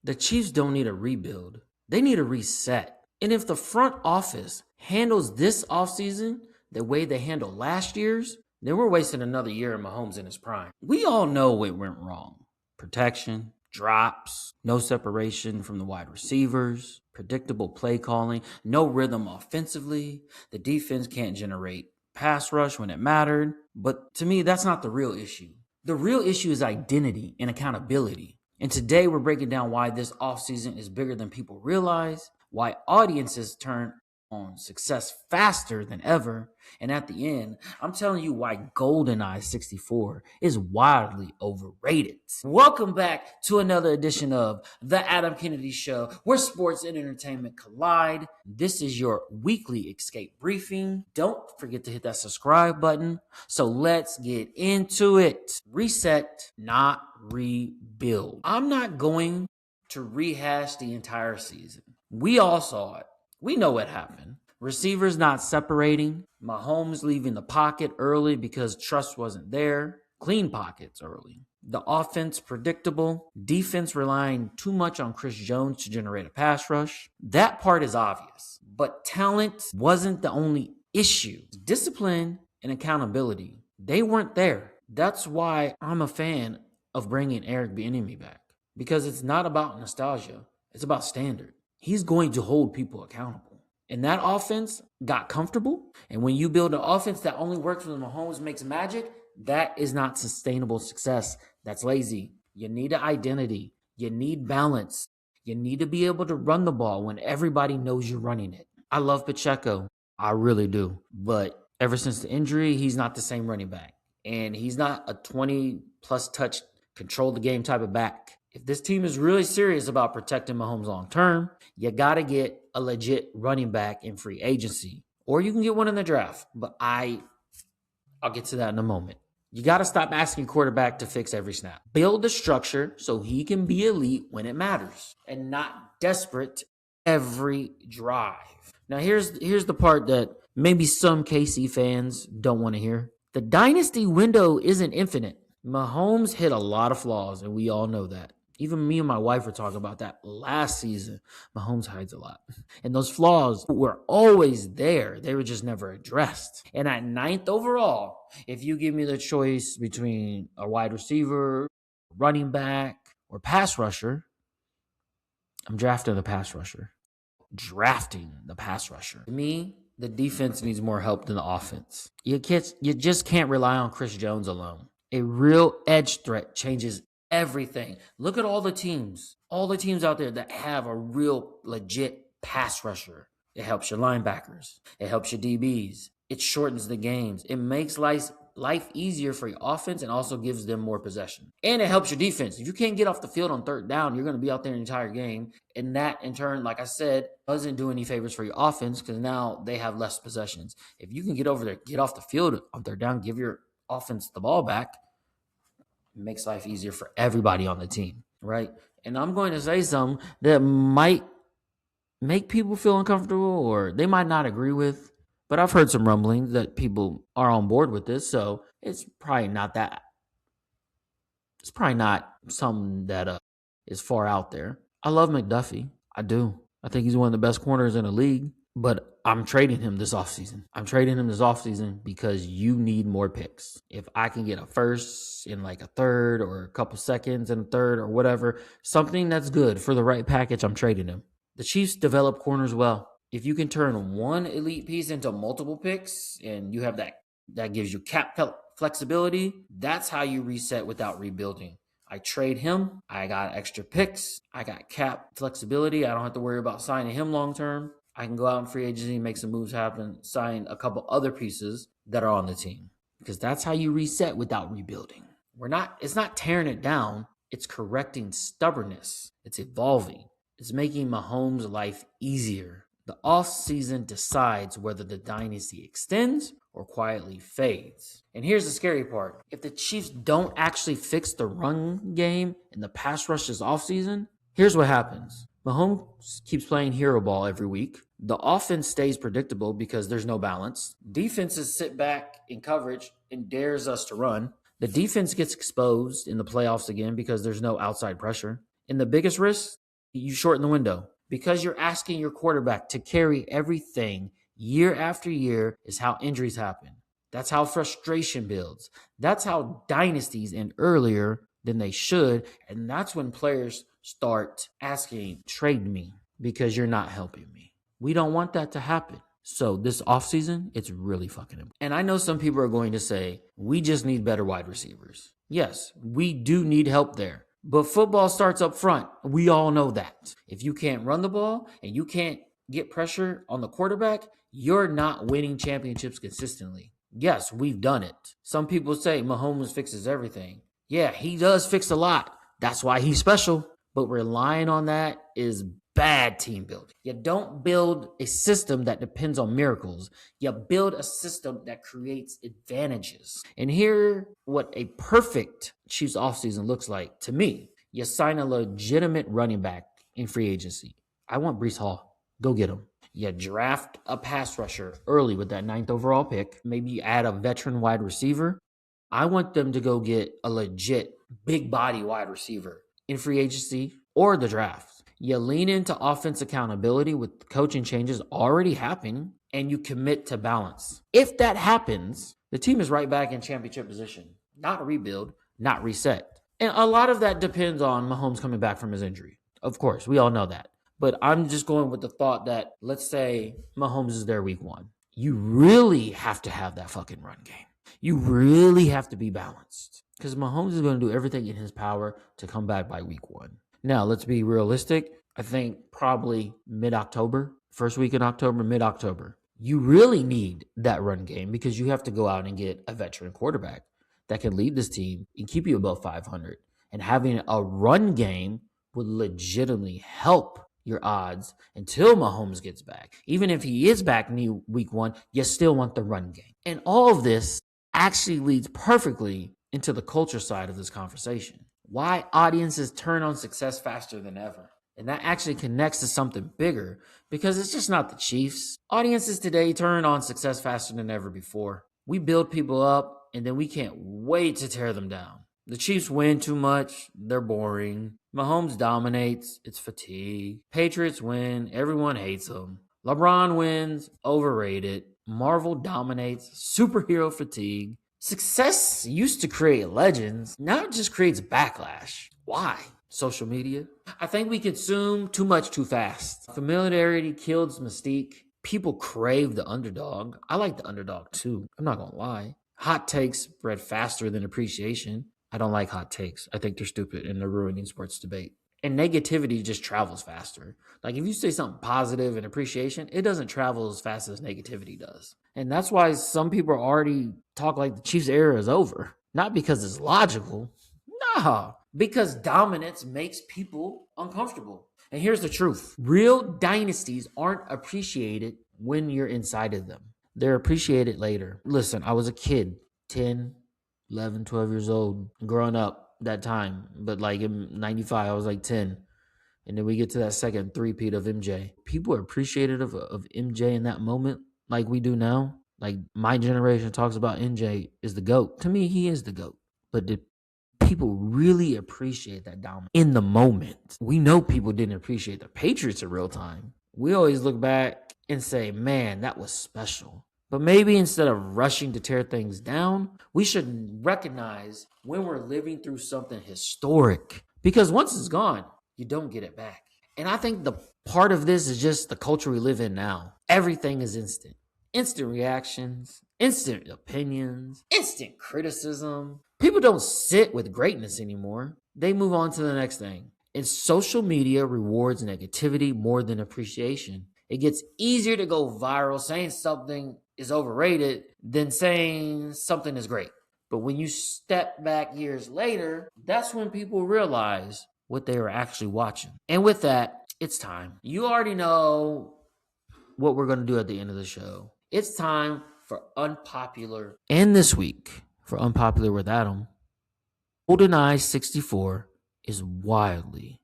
The Chiefs don't need a rebuild. They need a reset. And if the front office handles this offseason the way they handled last year's, then we're wasting another year of Mahomes in his prime. We all know it went wrong. Protection, drops, no separation from the wide receivers, predictable play calling, no rhythm offensively. The defense can't generate pass rush when it mattered. But to me, that's not the real issue. The real issue is identity and accountability. And today we're breaking down why this offseason is bigger than people realize, why audiences turn on success faster than ever. And at the end, I'm telling you why GoldenEye 64 is wildly overrated. Welcome back to another edition of The Adam Kennedy Show, where sports and entertainment collide. This is your weekly escape briefing. Don't forget to hit that subscribe button. So let's get into it. Reset, not rebuild. I'm not going to rehash the entire season. We all saw it. We know what happened. Receivers not separating. Mahomes leaving the pocket early because trust wasn't there. Clean pockets early. The offense predictable. Defense relying too much on Chris Jones to generate a pass rush. That part is obvious. But talent wasn't the only issue. Discipline and accountability, they weren't there. That's why I'm a fan of bringing Eric Bieniemy back. Because it's not about nostalgia. It's about standard. He's going to hold people accountable. And that offense got comfortable. And when you build an offense that only works when Mahomes makes magic, that is not sustainable success. That's lazy. You need an identity. You need balance. You need to be able to run the ball when everybody knows you're running it. I love Pacheco. I really do. But ever since the injury, he's not the same running back. And he's not a 20-plus touch, control the game type of back. If this team is really serious about protecting Mahomes long term, you got to get a legit running back in free agency. Or you can get one in the draft. But I'll get to that in a moment. You got to stop asking quarterback to fix every snap. Build the structure so he can be elite when it matters and not desperate every drive. Now, here's the part that maybe some KC fans don't want to hear. The dynasty window isn't infinite. Mahomes hit a lot of flaws, and we all know that. Even me and my wife were talking about that last season. Mahomes hides a lot. And those flaws were always there. They were just never addressed. And at 9th overall, if you give me the choice between a wide receiver, running back, or pass rusher, I'm drafting the pass rusher. To me, the defense needs more help than the offense. You just can't rely on Chris Jones alone. A real edge threat changes everything. Look at all the teams out there that have a real legit pass rusher. It helps your linebackers. It helps your DBs. It shortens the games. It makes life easier for your offense and also gives them more possession. And it helps your defense. If you can't get off the field on third down, you're going to be out there the entire game. And that, in turn, like I said, doesn't do any favors for your offense because now they have less possessions. If you can get over there, get off the field on third down, give your offense the ball back, it makes life easier for everybody on the team, right? And I'm going to say something that might make people feel uncomfortable or they might not agree with, but I've heard some rumblings that people are on board with this, so it's probably not something that is far out there. I love McDuffie. I do. I think he's one of the best corners in the league. But I'm trading him this offseason. Because you need more picks. If I can get a first in like a third or a couple seconds in a third or whatever, something that's good for the right package, I'm trading him. The Chiefs develop corners well. If you can turn one elite piece into multiple picks and you have that gives you cap flexibility, that's how you reset without rebuilding. I trade him. I got extra picks. I got cap flexibility. I don't have to worry about signing him long term. I can go out in free agency, make some moves happen, sign a couple other pieces that are on the team. Because that's how you reset without rebuilding. It's not tearing it down. It's correcting stubbornness. It's evolving. It's making Mahomes' life easier. The offseason decides whether the dynasty extends or quietly fades. And here's the scary part. If the Chiefs don't actually fix the run game and the pass rush this offseason, here's what happens. Mahomes keeps playing hero ball every week. The offense stays predictable because there's no balance. Defenses sit back in coverage and dares us to run. The defense gets exposed in the playoffs again because there's no outside pressure. And the biggest risk, You shorten the window because you're asking your quarterback to carry everything year after year is how injuries happen. That's how frustration builds. That's how dynasties end earlier than they should. And that's when players start asking, trade me because you're not helping me. We don't want that to happen. So this offseason, it's really fucking important. And I know some people are going to say, we just need better wide receivers. Yes, we do need help there. But football starts up front. We all know that. If you can't run the ball and you can't get pressure on the quarterback, you're not winning championships consistently. Yes, we've done it. Some people say Mahomes fixes everything. Yeah, he does fix a lot. That's why he's special. But relying on that is bad team building. You don't build a system that depends on miracles. You build a system that creates advantages. And here, what a perfect Chiefs offseason looks like to me. You sign a legitimate running back in free agency. I want Breece Hall. Go get him. You draft a pass rusher early with that 9th overall pick. Maybe you add a veteran wide receiver. I want them to go get a legit big body wide receiver in free agency or the draft. You lean into offense accountability with coaching changes already happening, and you commit to balance. If that happens, the team is right back in championship position. Not a rebuild, not reset. And a lot of that depends on Mahomes coming back from his injury. Of course, we all know that. But I'm just going with the thought that, let's say Mahomes is there week 1. You really have to have that fucking run game. You really have to be balanced because Mahomes is going to do everything in his power to come back by week 1. Now, let's be realistic. I think probably mid-October, first week in October, mid-October. You really need that run game because you have to go out and get a veteran quarterback that can lead this team and keep you above 500. And having a run game would legitimately help your odds until Mahomes gets back. Even if he is back in week 1, you still want the run game. And all of this actually leads perfectly into the culture side of this conversation. Why audiences turn on success faster than ever. And that actually connects to something bigger because it's just not the Chiefs. Audiences today turn on success faster than ever before. We build people up and then we can't wait to tear them down. The Chiefs win too much. They're boring. Mahomes dominates. It's fatigue. Patriots win. Everyone hates them. LeBron wins. Overrated. Marvel dominates. Superhero fatigue. Success used to create legends. Now it just creates backlash. Why? Social media. I think we consume too much too fast. Familiarity kills mystique. People crave the underdog. I like the underdog too. I'm not going to lie. Hot takes spread faster than appreciation. I don't like hot takes. I think they're stupid and they're ruining sports debate. And negativity just travels faster. Like if you say something positive and appreciation, it doesn't travel as fast as negativity does. And that's why some people already talk like the Chiefs era is over. Not because it's logical. No, because dominance makes people uncomfortable. And here's the truth. Real dynasties aren't appreciated when you're inside of them. They're appreciated later. Listen, I was a kid, 10, 11, 12 years old, growing up that time. But like in 95, I was like 10. And then we get to that second three-peat of MJ. People are appreciative of MJ in that moment like we do now. Like my generation talks about MJ is the GOAT. To me, he is the GOAT. But did people really appreciate that dominance in the moment? We know people didn't appreciate the Patriots in real time. We always look back and say, man, that was special. But maybe instead of rushing to tear things down, we should recognize when we're living through something historic. Because once it's gone, you don't get it back. And I think the part of this is just the culture we live in now. Everything is instant. Instant reactions, instant opinions, instant criticism. People don't sit with greatness anymore. They move on to the next thing. And social media rewards negativity more than appreciation. It gets easier to go viral saying something is overrated than saying something is great. But when you step back years later, that's when people realize what they were actually watching. And with that, it's time. You already know what we're going to do at the end of the show. It's time for Unpopular. And this week, for Unpopular with Adam, GoldenEye 64 is wildly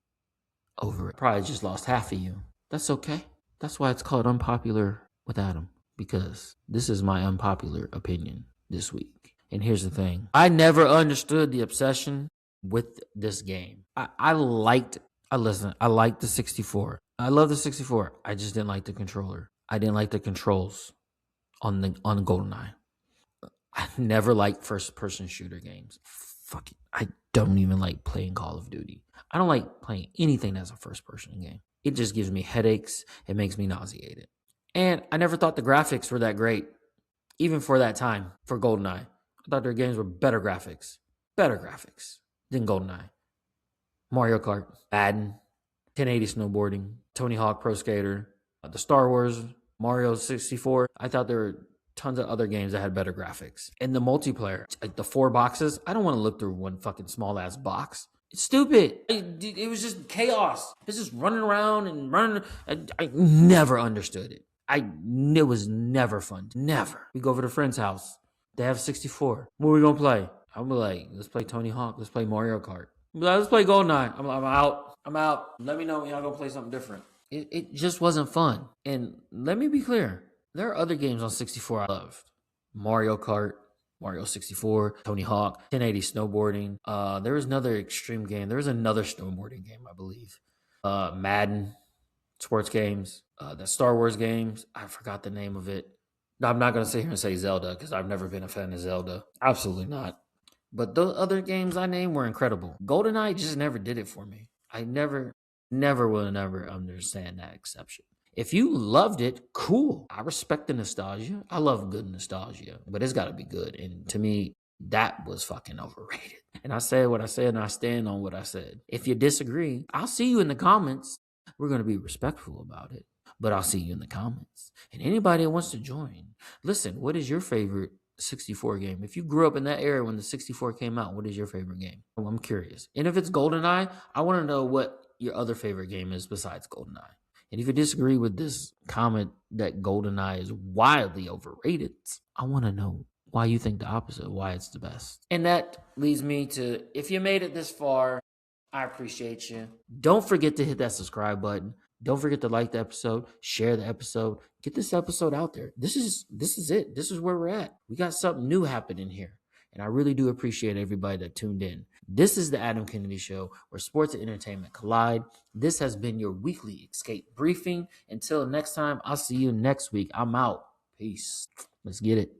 over it. Probably just lost half of you. That's okay. That's why it's called Unpopular with Adam, because this is my unpopular opinion this week. And here's the thing. I never understood the obsession with this game. I liked I like the 64. I love the 64. I just didn't like the controller. I didn't like the controls on GoldenEye. I never liked first person shooter games. Fuck it. I don't even like playing Call of Duty. I don't like playing anything that's a first person game. It just gives me headaches. It makes me nauseated. And I never thought the graphics were that great, even for that time for GoldenEye. I thought their games were better graphics than GoldenEye. Mario Kart, Madden, 1080 snowboarding, Tony Hawk Pro Skater, the Star Wars, Mario 64. I thought there were tons of other games that had better graphics. And the multiplayer, like the 4 boxes, I don't want to look through one fucking small ass box. It's stupid. It was just chaos. It's just running around and running. I never understood it. It was never fun. Never. We go over to a friend's house. They have 64. What are we gonna play? I'm like, let's play Tony Hawk. Let's play Mario Kart. Let's play GoldenEye. I'm out. I'm out. Let me know when y'all gonna play something different. It just wasn't fun. And let me be clear. There are other games on 64 I loved. Mario Kart, Mario 64, Tony Hawk, 1080 snowboarding. There was another extreme game. There was another snowboarding game, I believe. Madden, sports games, the Star Wars games. I forgot the name of it. No, I'm not going to sit here and say Zelda because I've never been a fan of Zelda. Absolutely not. But those other games I named were incredible. GoldenEye just never did it for me. I never will never understand that exception. If you loved it, cool. I respect the nostalgia. I love good nostalgia, but it's got to be good. And to me, that was fucking overrated. And I said what I said, and I stand on what I said. If you disagree, I'll see you in the comments. We're going to be respectful about it, but I'll see you in the comments. And anybody that wants to join, listen, what is your favorite 64 game? If you grew up in that era when the 64 came out, what is your favorite game? I'm curious. And if it's GoldenEye, I want to know what your other favorite game is besides GoldenEye. And if you disagree with this comment that GoldenEye is wildly overrated, I want to know why you think the opposite, why it's the best. And that leads me to, if you made it this far, I appreciate you. Don't forget to hit that subscribe button. Don't forget to like the episode, share the episode, get this episode out there. This is it. This is where we're at. We got something new happening here. And I really do appreciate everybody that tuned in. This is the Adam Kennedy Show, where sports and entertainment collide. This has been your weekly Escape Briefing. Until next time, I'll see you next week. I'm out. Peace. Let's get it.